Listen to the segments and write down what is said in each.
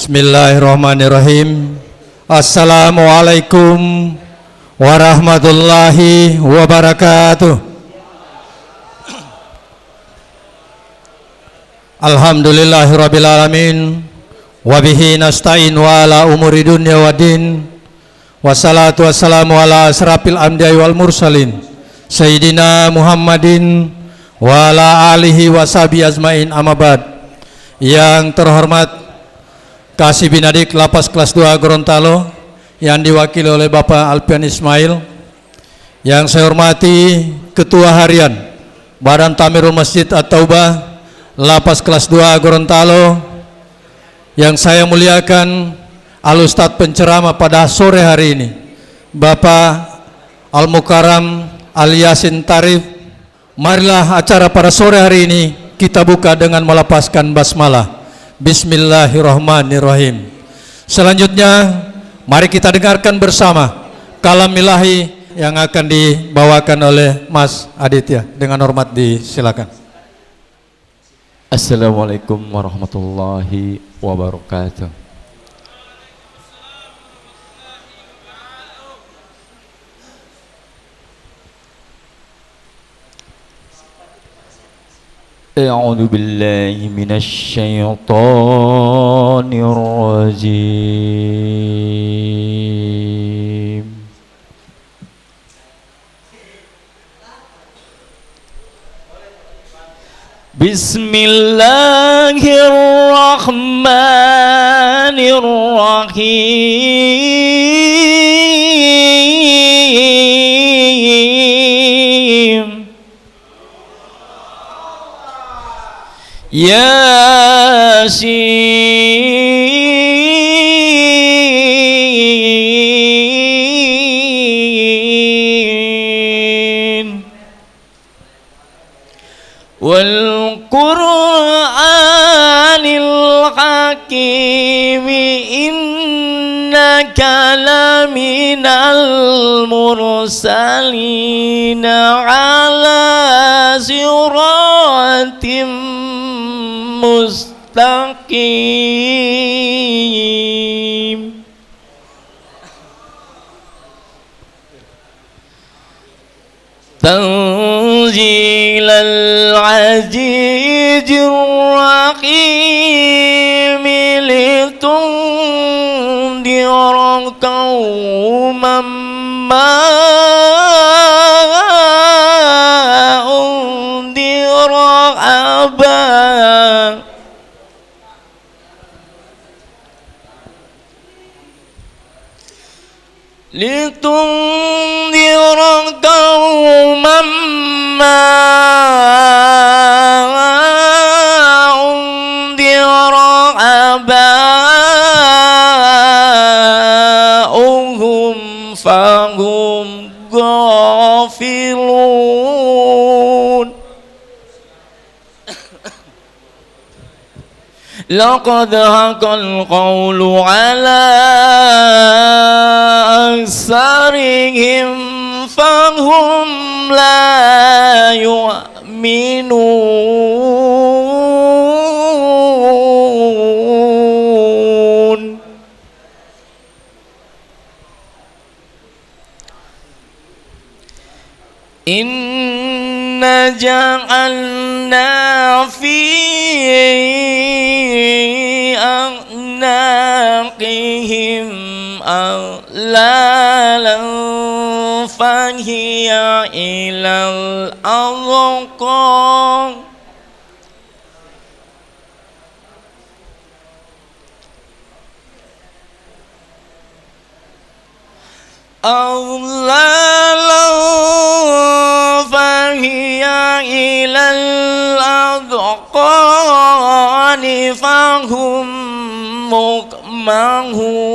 Bismillahirrahmanirrahim. Assalamualaikum warahmatullahi wabarakatuh. Alhamdulillahirrabbilalamin. Wabihi nasta'in wa ala umuri dunya wa din. Wassalatu wassalamu ala asrafil anbiya'i wal mursalin Sayyidina Muhammadin wa ala alihi wa sahbihi azmain, amma ba'd. Yang terhormat Kasih Binadik Lapas Kelas 2 Gorontalo yang diwakili oleh Bapak Alfian Ismail, yang saya hormati Ketua Harian Badan Tamirul Masjid At-Taubah Lapas Kelas 2 Gorontalo, yang saya muliakan Al-Ustadz penceramah pada sore hari ini Bapak Al-Mukarram Al-Yasin Tarif. Marilah acara pada sore hari ini kita buka dengan melapaskan basmalah. Bismillahirrahmanirrahim. Selanjutnya mari kita dengarkan bersama kalam ilahi yang akan dibawakan oleh Mas Aditya. Dengan hormat disilakan. Assalamualaikum warahmatullahi wabarakatuh. A'udzu billahi minasy syaithanir rajim. Bismillahirrahmanirrahim. Yasin wal Qur'anil Hakim innaka laminal mursalin ala siratim mustaqim. Tanzilal azizir rahim litundira qauman ma undira abaa. Litundira qauman ma undira aba'uhum fahum ghafilun. Laqad haqqal qawlu ala aksarihim fahum la yu'minun. Inna ja'alna fi a'naqihim aghlalan fahiya ilal adqan fahiya ilal adqani fahum mukmahun.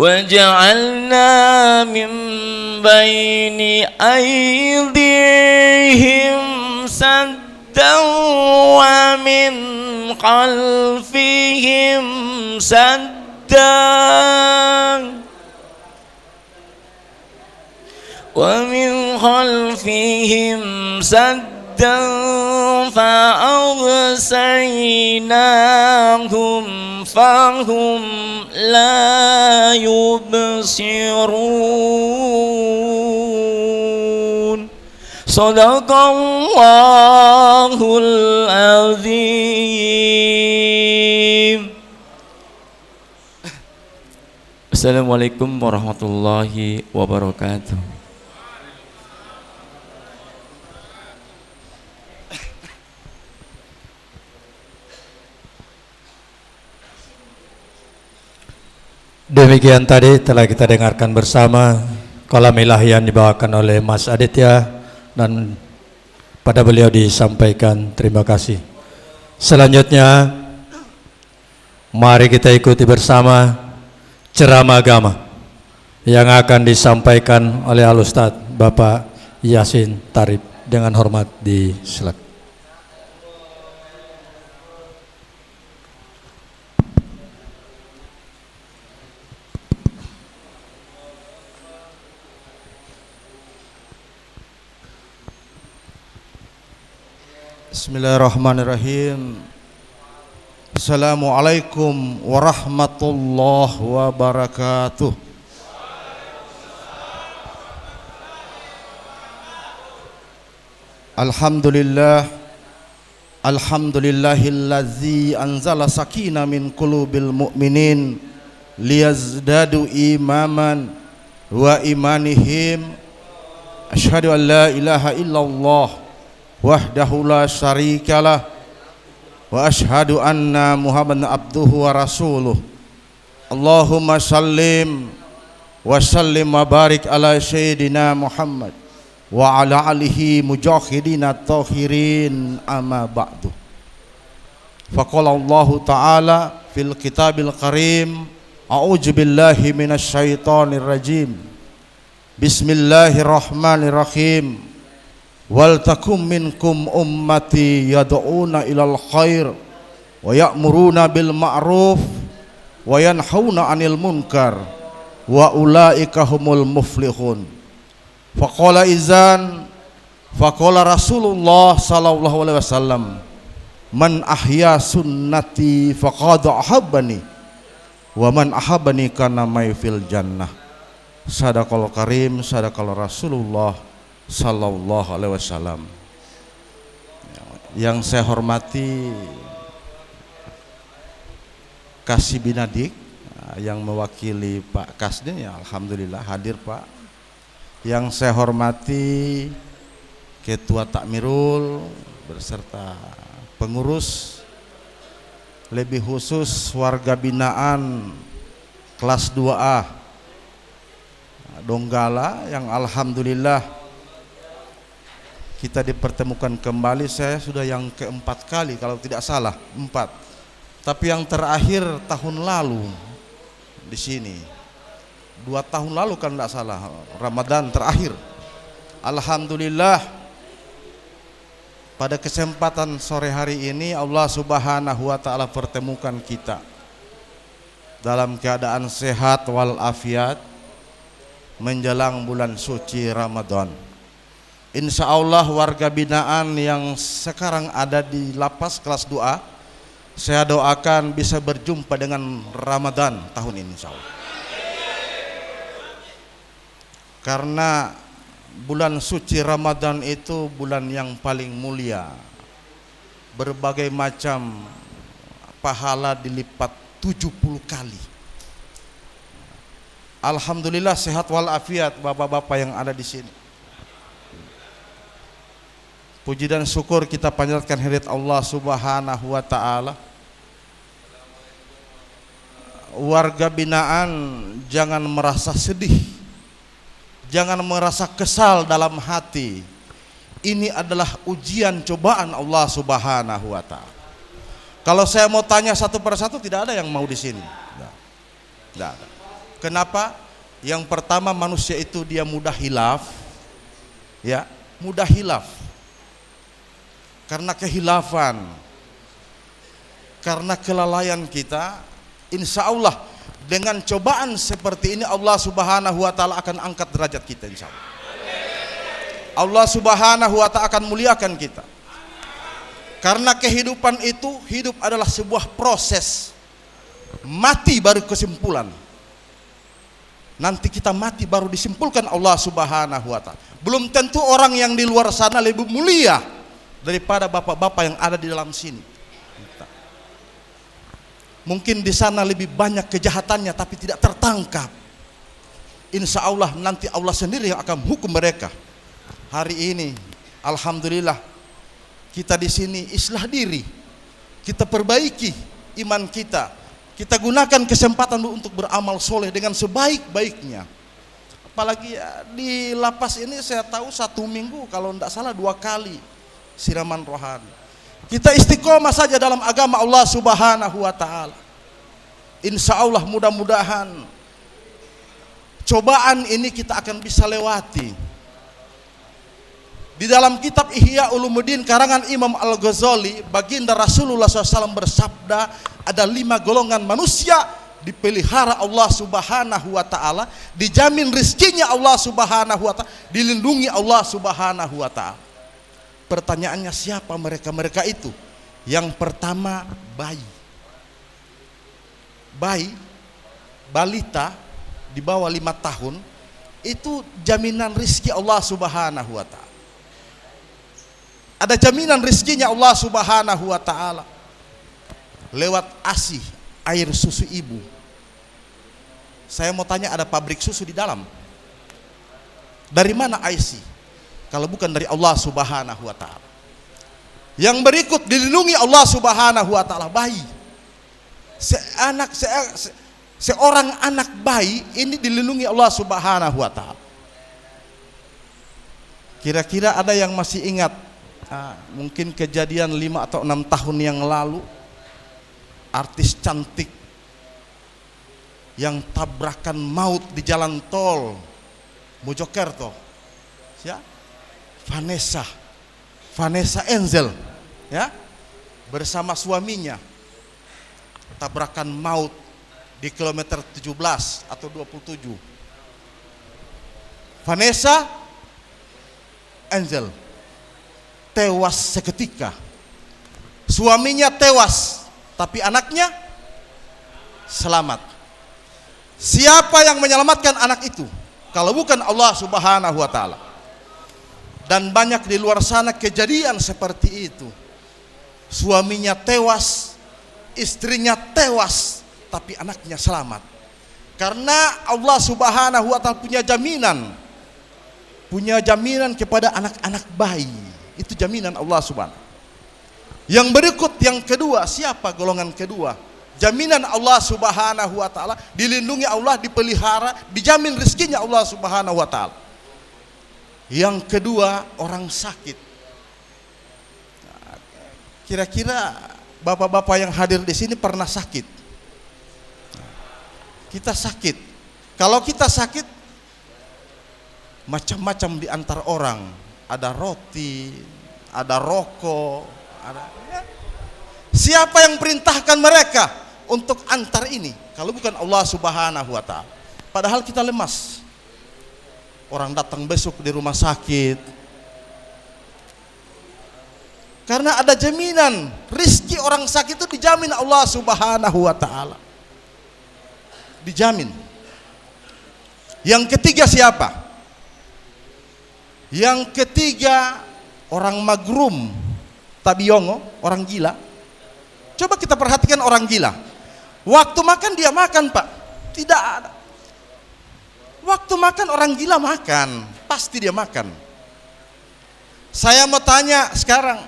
Waja'alna min baini aydihim saddan wa min khalfihim saddan wa min khalfihim سدا فأغسيناهم فهم لا يبصرون صدق الله العظيم. Assalamualaikum warahmatullahi wabarakatuh. Demikian tadi telah kita dengarkan bersama kalam ilahi yang dibawakan oleh Mas Aditya, dan pada beliau disampaikan terima kasih. Selanjutnya mari kita ikuti bersama ceramah agama yang akan disampaikan oleh Al-Ustadz Bapak Yasin Tarib. Dengan hormat disilakan. Bismillahirrahmanirrahim. Assalamualaikum warahmatullahi wabarakatuh. Alhamdulillah, alhamdulillahillazi anzala sakina min qulubil mu'minin liyazdadu imaman wa imanihim. Asyhadu an la ilaha illallah wahdahu la syarikalah wa asyhadu anna Muhammadan abduhu wa rasuluh. Allahumma sallim wa sallim wa barik ala sayyidina Muhammad wa ala alihi mujahidina tahirin, amma ba'du. Faqala Allah ta'ala fil kitabil karim, a'udzu billahi minasy syaithanir rajim. Bismillahirrahmanirrahim. Wal takum minkum ummati yad'una ilal khair wa ya'muruna bil ma'ruf wa yanhauna 'anil munkar wa ulaika humul muflihun. Faqala izan faqala Rasulullah sallallahu alaihi wasallam, man ahya sunnati faqad ahabbani wa man ahabbani kana may fil jannah. Sadaqal karim, sadaqal Rasulullah sallallahu alaihi wasallam. Yang saya hormati Kasih Binadik yang mewakili Pak Kasdin, ya alhamdulillah hadir Pak. Yang saya hormati Ketua Takmirul beserta pengurus, lebih khusus warga binaan kelas 2A Donggala yang alhamdulillah kita dipertemukan kembali. Saya sudah yang keempat kali kalau tidak salah, 4. Tapi yang terakhir tahun lalu di sini, 2 tahun lalu kan tidak salah, Ramadan terakhir. Alhamdulillah pada kesempatan sore hari ini Allah Subhanahu wa taala pertemukan kita dalam keadaan sehat walafiat menjelang bulan suci Ramadan. Insya Allah warga binaan yang sekarang ada di lapas kelas 2A, saya doakan bisa berjumpa dengan Ramadan tahun ini insya Allah. Karena bulan suci Ramadan itu bulan yang paling mulia, berbagai macam pahala dilipat 70 kali. Alhamdulillah sehat walafiat bapak-bapak yang ada di sini. Puji dan syukur kita panjatkan hadirat Allah Subhanahu wa taala. Warga binaan jangan merasa sedih, jangan merasa kesal dalam hati. Ini adalah ujian cobaan Allah Subhanahu wa taala. Kalau saya mau tanya satu persatu, tidak ada yang mau di sini. Tidak ada. Kenapa? Yang pertama, manusia itu dia mudah hilaf, ya, mudah hilaf. Karena kehilafan, karena kelalaian kita, insya Allah dengan cobaan seperti ini Allah Subhanahu wa taala akan angkat derajat kita insya Allah. Allah Subhanahu wa Ta'ala akan muliakan kita. Karena kehidupan itu, hidup adalah sebuah proses. Mati baru kesimpulan. Nanti kita mati baru disimpulkan Allah Subhanahu wa Ta'ala. Belum tentu orang yang di luar sana lebih mulia daripada bapak-bapak yang ada di dalam sini. Mungkin di sana lebih banyak kejahatannya tapi tidak tertangkap. Insya Allah nanti Allah sendiri yang akan hukum mereka. Hari ini alhamdulillah kita di sini islah diri, kita perbaiki iman kita, kita gunakan kesempatan untuk beramal soleh dengan sebaik-baiknya. Apalagi ya, di lapas ini saya tahu 1 minggu kalau tidak salah 2 kali siraman rohani. Kita istiqomah saja dalam agama Allah Subhanahu wa Ta'ala. Insya Allah mudah-mudahan cobaan ini kita akan bisa lewati. Di dalam kitab Ihya Ulumuddin karangan Imam Al-Ghazali, baginda Rasulullah SAW bersabda, ada 5 golongan manusia dipelihara Allah Subhanahu wa Ta'ala, dijamin rizkinya Allah Subhanahu wa Ta'ala, dilindungi Allah Subhanahu wa Ta'ala. Pertanyaannya siapa mereka itu? Yang pertama bayi. Bayi, balita di bawah 5 tahun itu jaminan rizki Allah Subhanahu wa Ta'ala. Ada jaminan rizkinya Allah Subhanahu wa Ta'ala lewat ASI, air susu ibu. Saya mau tanya, ada pabrik susu di dalam? Dari mana ASI? Kalau bukan dari Allah Subhanahu wa Ta'ala. Yang berikut dilindungi Allah Subhanahu wa Ta'ala, bayi. Seorang anak bayi ini dilindungi Allah Subhanahu wa Ta'ala. Kira-kira ada yang masih ingat mungkin kejadian 5 atau 6 tahun yang lalu, artis cantik yang tabrakan maut di jalan tol Mojokerto, ya, Vanessa Angel, ya, bersama suaminya tabrakan maut di kilometer 17 atau 27. Vanessa Angel tewas seketika. Suaminya tewas, tapi anaknya selamat. Siapa yang menyelamatkan anak itu? Kalau bukan Allah Subhanahu wa Ta'ala. Dan banyak di luar sana kejadian seperti itu. Suaminya tewas, istrinya tewas, tapi anaknya selamat. Karena Allah Subhanahu wa Ta'ala punya jaminan. Punya jaminan kepada anak-anak bayi. Itu jaminan Allah Subhanahu. Yang berikut, yang kedua, siapa golongan kedua? Jaminan Allah Subhanahu wa Ta'ala, dilindungi Allah, dipelihara, dijamin rezekinya Allah Subhanahu wa Ta'ala. Yang kedua, orang sakit. Kira-kira bapak-bapak yang hadir di sini pernah sakit? Kita sakit. Kalau kita sakit, macam-macam di antar orang. Ada roti, ada rokok, ada, ya. Siapa yang perintahkan mereka untuk antar ini? Kalau bukan Allah Subhanahu wa Ta'ala. Padahal kita lemas. Orang datang besok di rumah sakit. Karena ada jaminan rizki orang sakit itu dijamin Allah Subhanahu wa Ta'ala. Dijamin. Yang ketiga siapa? Yang ketiga orang magrum, tabiyongo, orang gila. Coba kita perhatikan orang gila. Waktu makan dia makan, Pak. Tidak ada. Waktu makan orang gila makan, pasti dia makan. Saya mau tanya sekarang,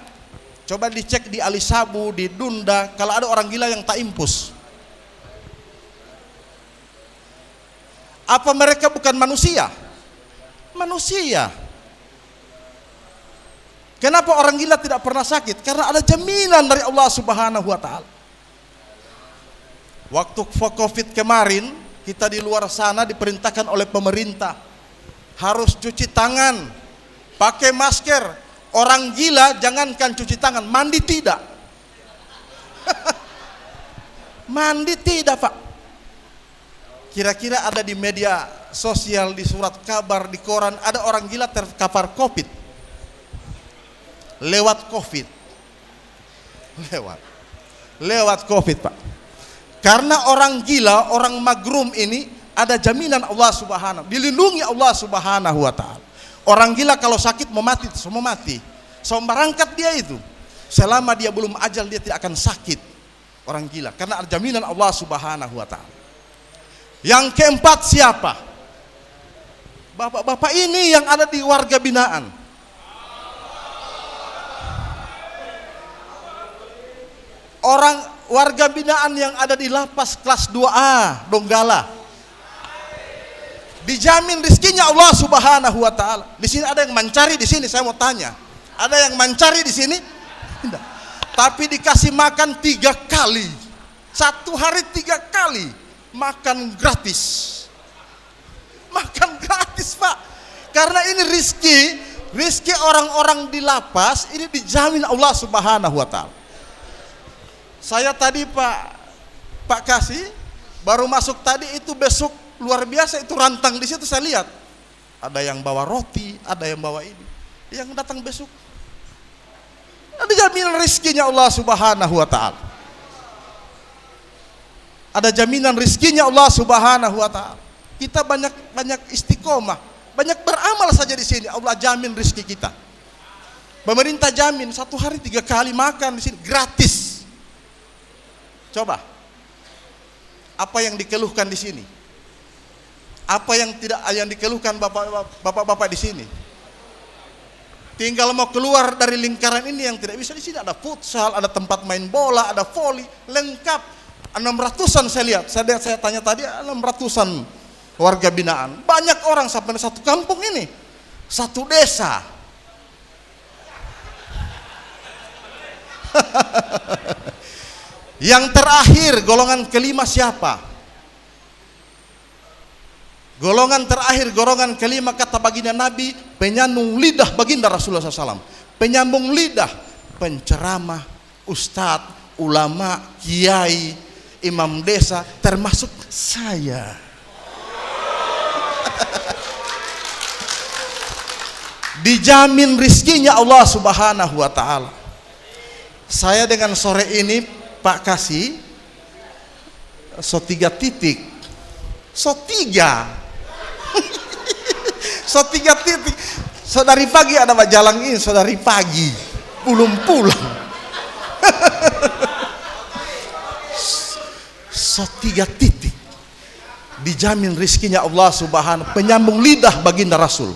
coba dicek di Alisabu, di Dunda, kalau ada orang gila yang tak impus. Apa mereka bukan manusia? Manusia. Kenapa orang gila tidak pernah sakit? Karena ada jaminan dari Allah Subhanahu wa Ta'ala. Waktu Covid kemarin, kita di luar sana diperintahkan oleh pemerintah harus cuci tangan, pakai masker. Orang gila jangankan cuci tangan, mandi tidak. Mandi tidak, Pak. Kira-kira ada di media sosial, di surat kabar, di koran, ada orang gila terkapar Covid. lewat COVID. Lewat COVID, Pak. Karena orang gila, orang magrum ini ada jaminan Allah Subhanahu, dilindungi Allah Subhanahu wa taala. Orang gila kalau sakit mau mati, semua mati. Semua berangkat dia itu. Selama dia belum ajal dia tidak akan sakit. Orang gila karena ada jaminan Allah Subhanahu wa taala. Yang keempat siapa? Bapak-bapak ini yang ada di warga binaan. Orang warga binaan yang ada di lapas kelas 2A Donggala. Dijamin rezekinya Allah Subhanahu wa taala. Di sini ada yang mencari di sini, saya mau tanya. Ada yang mencari di sini? Tidak. Tapi dikasih makan 3 kali. 1 hari 3 kali makan gratis. Makan gratis, Pak. Karena ini rizki orang-orang di lapas ini dijamin Allah Subhanahu wa taala. Saya tadi Pak Kasih baru masuk tadi itu, besok luar biasa itu rantang di situ saya lihat. Ada yang bawa roti, ada yang bawa ini. Yang datang besok ada jaminan rizkinya Allah Subhanahu wa taala. Ada jaminan rizkinya Allah Subhanahu wa taala. Kita banyak istiqomah, banyak beramal saja di sini, Allah jamin rizki kita. Pemerintah jamin 1 hari 3 kali makan di sini gratis. Coba, apa yang dikeluhkan di sini? Apa yang dikeluhkan bapak-bapak di sini? Tinggal mau keluar dari lingkaran ini yang tidak bisa. Di sini ada futsal, ada tempat main bola, ada voli, lengkap. 600-an saya lihat. Saya tanya tadi 600-an warga binaan. Banyak orang sampai satu kampung ini, satu desa. Yang terakhir golongan kelima siapa? Golongan terakhir, golongan kelima kata baginda Nabi, penyambung lidah baginda Rasulullah SAW. Penyambung lidah, penceramah, ustadz, ulama, kiai, imam desa, termasuk saya. Dijamin rizkinya Allah Subhanahu wa taala. Saya dengan sore ini Pak Kasih so 3 titik. So 3 titik. So dari pagi ada Majalang ini, so dari pagi belum pulang. So 3 titik. Dijamin rizkinya Allah Subhanahu, penyambung lidah baginda Rasul.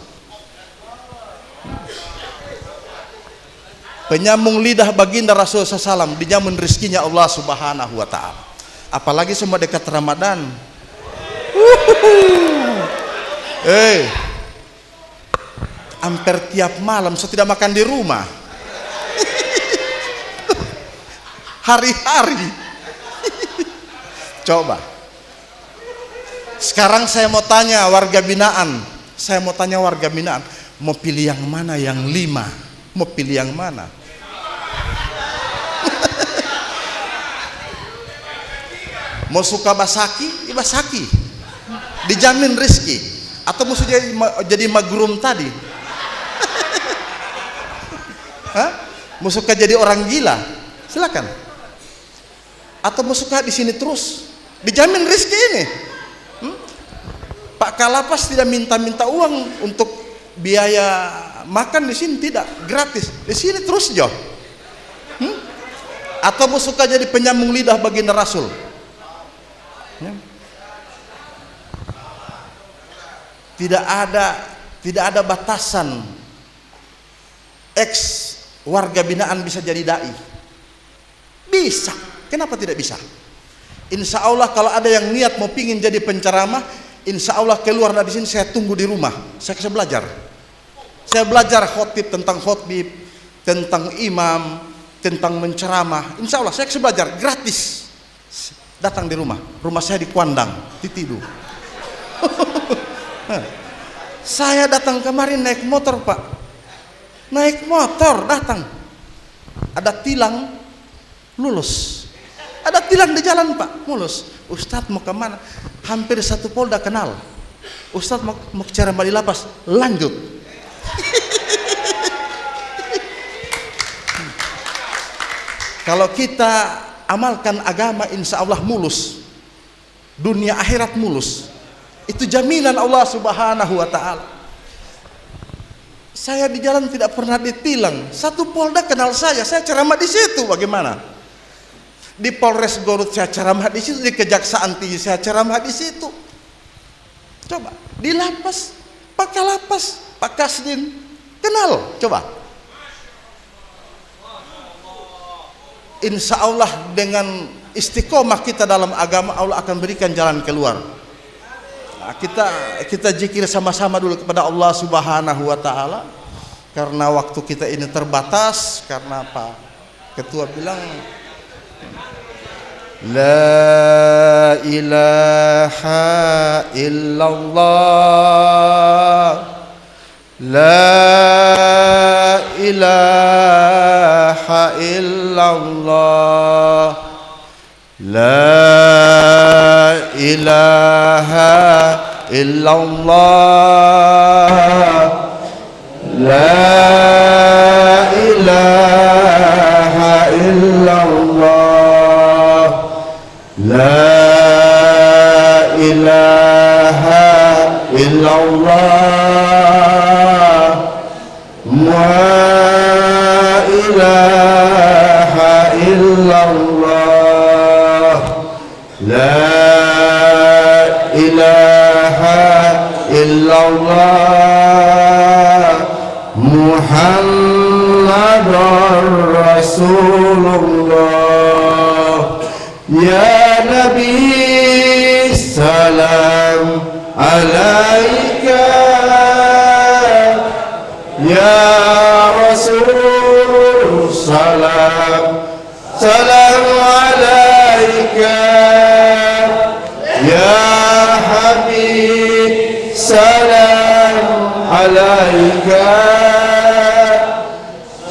Penyambung lidah baginda Rasul SAW, dijamin rizkinya Allah Subhanahu wa taala. Apalagi semua dekat Ramadan. Hampir tiap malam saya tidak makan di rumah. Hari-hari. Coba. Sekarang saya mau tanya warga binaan. Mau pilih yang mana yang 5? Mau pilih yang mana? Mau suka basaki? Basaki. Dijamin rezeki. Atau mau jadi magrum tadi? Hah? Mau suka jadi orang gila? Silakan. Atau mau suka di sini terus? Dijamin rezeki ini. Pak Kalapas tidak minta uang untuk biaya makan di sini, tidak, gratis. Di sini terus Jo. Atau mau suka jadi penyambung lidah baginda Rasul? Tidak ada batasan. Ex warga binaan bisa jadi dai. Bisa. Kenapa tidak bisa? Insya Allah kalau ada yang niat mau pingin jadi penceramah, insya Allah keluar dari sini saya tunggu di rumah. Saya belajar. Saya belajar khotib, tentang khotib, tentang imam, tentang menceramah. Insya Allah saya belajar gratis. Datang di rumah. Rumah saya di Kuandang, di Tidu. Saya datang kemarin naik motor Pak. Naik motor datang. Ada tilang, lulus. Ada tilang di jalan Pak, mulus. Ustadz mau kemana? Hampir 1 Polda kenal. Ustadz mau ceramah di lapas, lanjut. Kalau kita amalkan agama, insya Allah mulus, dunia akhirat mulus. Itu jaminan Allah Subhanahu wa Ta'ala. Saya di jalan tidak pernah ditilang. Satu Polda kenal saya ceramah di situ. Bagaimana? Di Polres Garut saya ceramah di situ, di Kejaksaan Tinggi saya ceramah di situ. Coba di lapas, Pak Kalapas, Pak Kasdin kenal. Coba. Insya Allah dengan istiqomah kita dalam agama, Allah akan berikan jalan keluar. Nah, kita zikir sama-sama dulu kepada Allah Subhanahu wa Ta'ala, karena waktu kita ini terbatas. Karena Pak Ketua bilang la ilaha illallah, la ilaha illallah, la ilaha illallah, la ilaha illallah, la ilaha illallah, la ilaha illallah, la ilaha illallah, Muhammadur Rasulullah. Ya Nabi salam alaika, ya Rasul salam alaika, ya Habib salam alaika,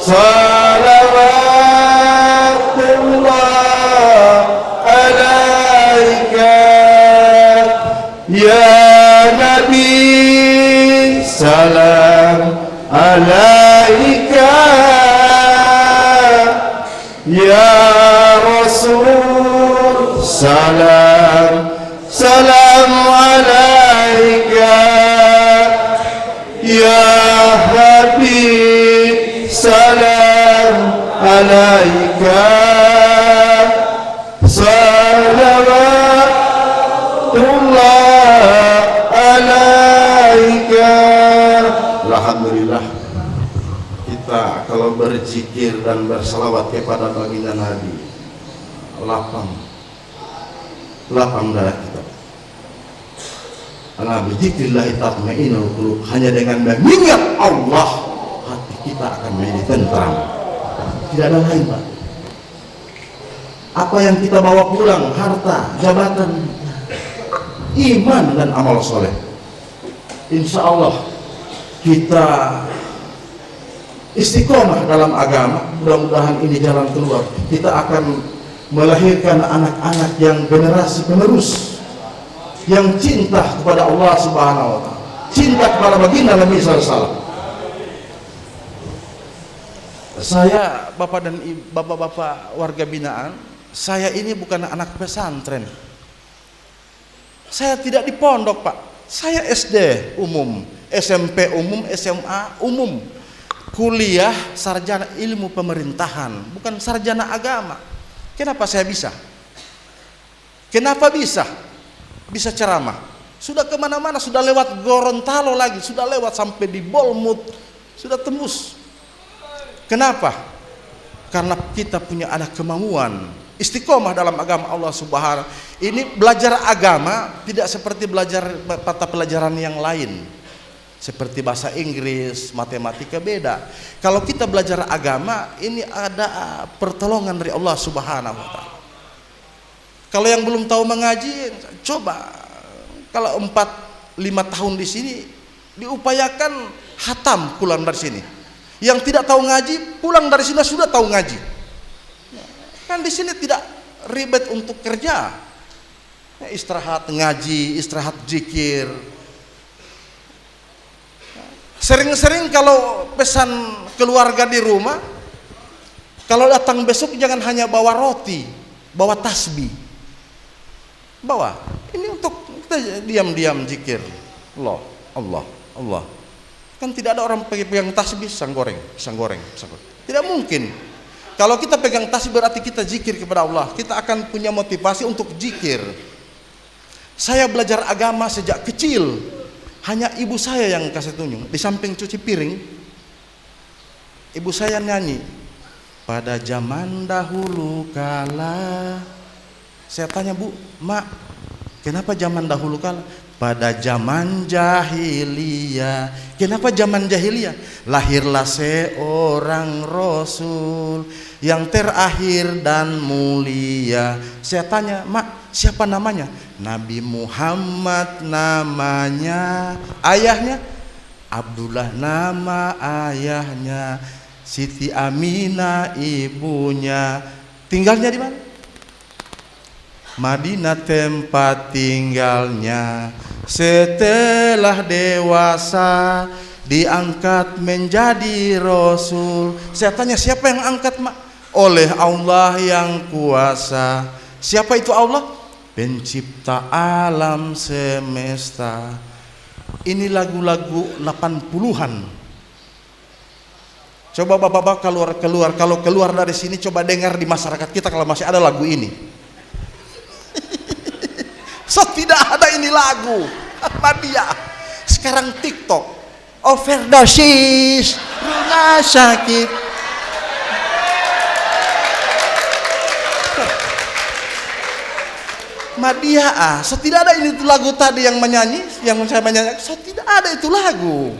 salawatullah alaika, ya Nabi salam alaika, ya Rasul salam alaika, ya Habib salam alaika, salawatullah alaika. Alhamdulillah, kita kalau berzikir dan bersalawat kepada baginda Nabi, lapang dada kita. Ala bizikrillah tatma'innul qulub. Hanya dengan mengingat Allah, hati kita akan menjadi tentram. Tidak ada lain, Pak. Apa yang kita bawa pulang, harta, jabatan, iman dan amal soleh, insya Allah kita istiqomah dalam agama. Mudah-mudahan ini jalan keluar. Kita akan melahirkan anak-anak yang generasi penerus, yang cinta kepada Allah Subhanahu wa Ta'ala, cinta kepada baginda Nabi SAW. Saya, bapak dan bapak-bapak warga binaan, saya ini bukan anak pesantren. Saya tidak di pondok, Pak. Saya SD umum, SMP umum, SMA umum, kuliah sarjana ilmu pemerintahan, bukan sarjana agama. Kenapa saya bisa? Kenapa bisa ceramah? Sudah kemana-mana, sudah lewat Gorontalo lagi, sudah lewat sampai di Bolmut, sudah tembus. Kenapa? Karena kita punya ada kemauan istiqomah dalam agama Allah Subhanahu. Ini belajar agama tidak seperti belajar mata pelajaran yang lain, seperti bahasa Inggris, matematika, beda. Kalau kita belajar agama, ini ada pertolongan dari Allah Subhanahu wa Ta'ala. Kalau yang belum tahu mengaji, coba kalau 4-5 tahun di sini diupayakan hatam pulang dari sini. Yang tidak tahu ngaji pulang dari sini sudah tahu ngaji. Kan di sini tidak ribet untuk kerja. Istirahat ngaji, istirahat zikir. Sering-sering kalau pesan keluarga di rumah, Kalau datang besok jangan hanya bawa roti, bawa tasbih. Bawa. Ini untuk kita diam-diam zikir. Allah, Allah, Allah. Kan tidak ada orang pegang tasbih pisang goreng. Tidak mungkin. Kalau kita pegang tasbih berarti kita zikir kepada Allah. Kita akan punya motivasi untuk zikir. Saya belajar agama sejak kecil. Hanya ibu saya yang kasih tunjuk. Di samping cuci piring, ibu saya nyanyi. Pada zaman dahulu kala. Saya tanya, Bu, Mak, kenapa zaman dahulu kala? Pada zaman jahiliyah. Kenapa zaman jahiliyah? Lahirlah seorang Rasul yang terakhir dan mulia. Saya tanya, Mak, siapa namanya? Nabi Muhammad namanya. Ayahnya? Abdullah nama ayahnya. Siti Aminah ibunya. Tinggalnya di mana? Madinah tempat tinggalnya. Setelah dewasa diangkat menjadi Rasul. Saya tanya, siapa yang angkat, Mak? Oleh Allah yang kuasa. Siapa itu Allah? Pencipta alam semesta. Ini lagu-lagu 80-an. Coba bapak-bapak keluar, kalau keluar dari sini coba dengar di masyarakat kita kalau masih ada lagu ini. So tidak ada ini lagu Ahmadiyah. Sekarang TikTok, overdosis, rumah sakit. Ahmadiyah, so tidak ada ini lagu tadi yang menyanyi, yang saya menyanyi. So tidak ada itu lagu.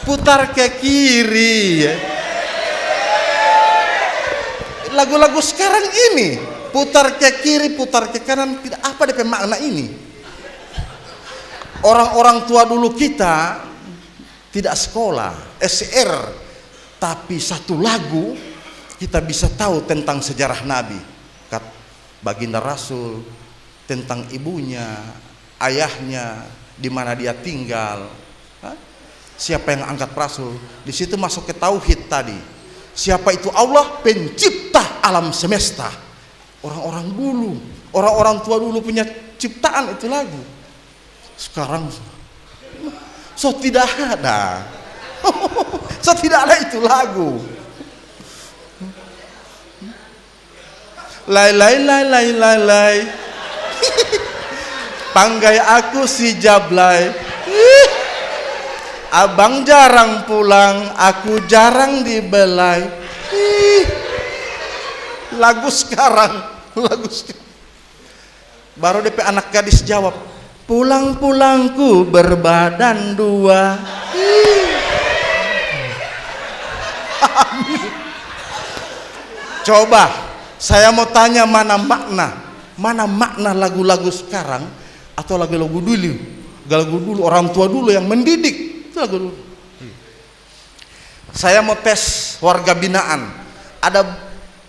Putar ke kiri. Lagu-lagu sekarang ini putar ke kiri, putar ke kanan, tidak apa DP makna ini. Orang-orang tua dulu kita tidak sekolah, SR, tapi satu lagu kita bisa tahu tentang sejarah Nabi, baginda Rasul, tentang ibunya, ayahnya, di mana dia tinggal. Siapa yang angkat Rasul? Di situ masuk ke tauhid tadi. Siapa itu Allah? Pencipta alam semesta. Orang-orang dulu, orang-orang tua dulu punya ciptaan itu lagu. Sekarang so tidak ada. So tidak ada itu lagu. Lai lai lai lai lai lai. Panggai aku si Jablay. Abang jarang pulang, aku jarang dibelai. Lagu sekarang, lagu sekarang. Baru DP anak gadis jawab, pulang-pulangku berbadan dua. Coba, saya mau tanya mana makna lagu-lagu sekarang atau lagu-lagu dulu, orang tua dulu yang mendidik. Lagu dulu. Saya mau tes warga binaan.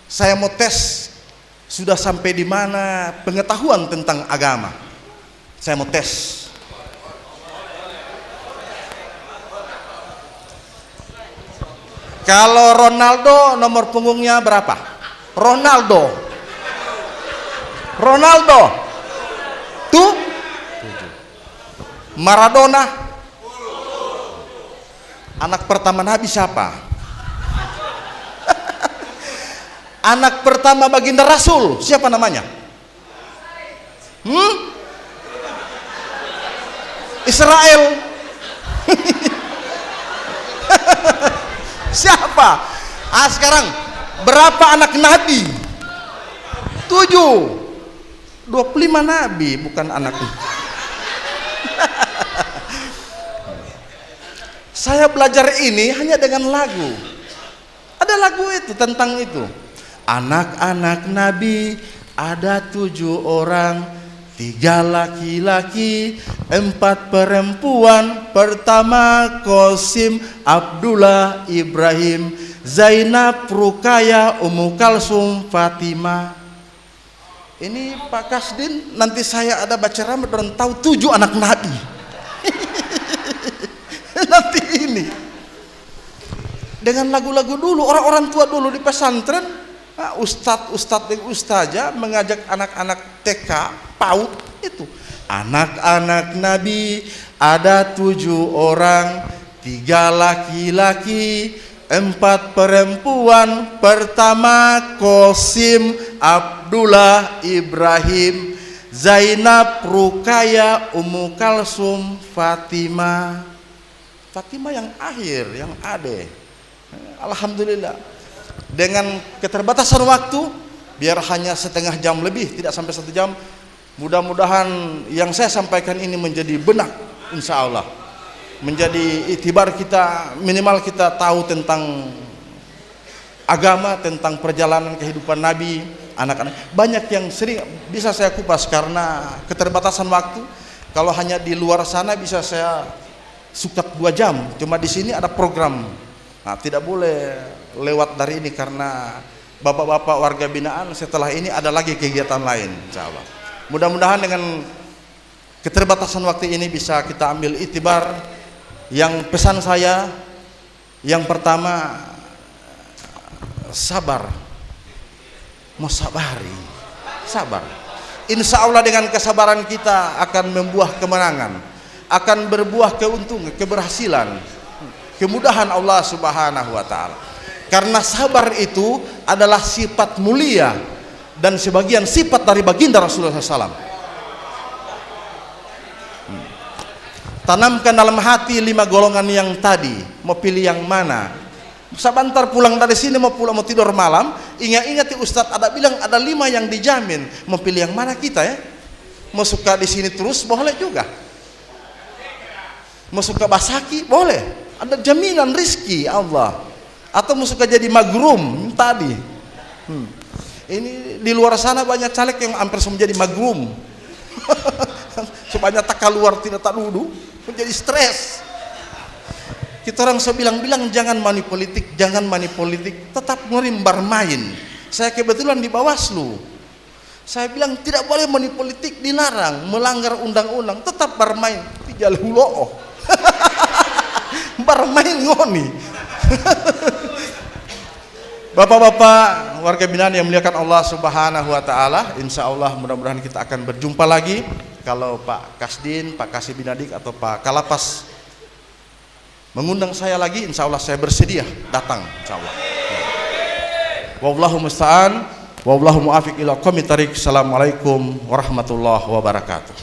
Saya mau tes sudah sampai di mana pengetahuan tentang agama. Saya mau tes. Kalau Ronaldo nomor punggungnya berapa? Ronaldo. Tuh. Maradona. Anak pertama Nabi siapa? Anak pertama baginda Rasul siapa namanya? Israel. Siapa? Sekarang berapa anak Nabi? 7. 25 Nabi bukan anak. Saya belajar ini hanya dengan lagu. Ada lagu itu tentang itu. Anak-anak Nabi ada 7 orang, 3 laki-laki, 4 perempuan. Pertama Qasim, Abdullah, Ibrahim, Zainab, Rukaya, Ummu Kalsum, Fatimah. Ini Pak Kasdin, nanti saya ada baca Ramadan tahu 7 anak Nabi. Nanti ini dengan lagu-lagu dulu, orang-orang tua dulu di pesantren, ustadz dan ustazah mengajak anak-anak TK, PAUD itu. Anak-anak Nabi ada 7 orang, 3 laki-laki, 4 perempuan. Pertama Qasim, Abdullah, Ibrahim, Zainab, Rukaya, Ummu Kalsum, Fatimah. Fatimah yang akhir, yang ade. Alhamdulillah. Dengan keterbatasan waktu, biar hanya setengah jam lebih, tidak sampai 1 jam. Mudah-mudahan yang saya sampaikan ini menjadi benak, insya Allah. Menjadi itibar kita, minimal kita tahu tentang agama, tentang perjalanan kehidupan Nabi, anak-anak. Banyak yang sering bisa saya kupas karena keterbatasan waktu. Kalau hanya di luar sana bisa saya sukat 2 jam. Cuma di sini ada program. Nah, tidak boleh lewat dari ini karena bapak-bapak warga binaan setelah ini ada lagi kegiatan lain, insya Allah. Mudah-mudahan dengan keterbatasan waktu ini bisa kita ambil itibar. Yang pesan saya yang pertama, sabar, musabari, sabar. Insya Allah dengan kesabaran kita akan membuah kemenangan, akan berbuah keuntungan, keberhasilan, kemudahan Allah Subhanahu wa Ta'ala. Karena sabar itu adalah sifat mulia dan sebagian sifat dari baginda Rasulullah SAW. Tanamkan dalam hati 5 golongan yang tadi. Mau pilih yang mana? Sebentar pulang dari sini mau pulang mau tidur malam, ingat-ingat Ustadz ada bilang ada 5 yang dijamin. Mau pilih yang mana kita ya? Mau suka di sini terus boleh juga. Mau suka basaki boleh. Ada jaminan rizki Allah. Atau mau suka jadi magrum tadi. Ini di luar sana banyak caleg yang hampir menjadi magrum. Supaya tak keluar tidak tak duduk, menjadi stres. Kita orang saya bilang jangan money politik, tetap merimbar main. Saya kebetulan di Bawaslu. Saya bilang tidak boleh money politik, dilarang, melanggar undang-undang, tetap bermain. Tijal hulo. Bermain ngoni. Bapak-bapak warga binaan yang muliakan Allah Subhanahu wa Ta'ala, insya Allah mudah-mudahan kita akan berjumpa lagi. Kalau Pak Kasdin, Pak Kasih Binadik atau Pak Kalapas mengundang saya lagi, insya Allah saya bersedia datang, insya Allah. Wallahu musta'an, wallahu muafiq ila qomit thariq. Assalamualaikum warahmatullahi wabarakatuh.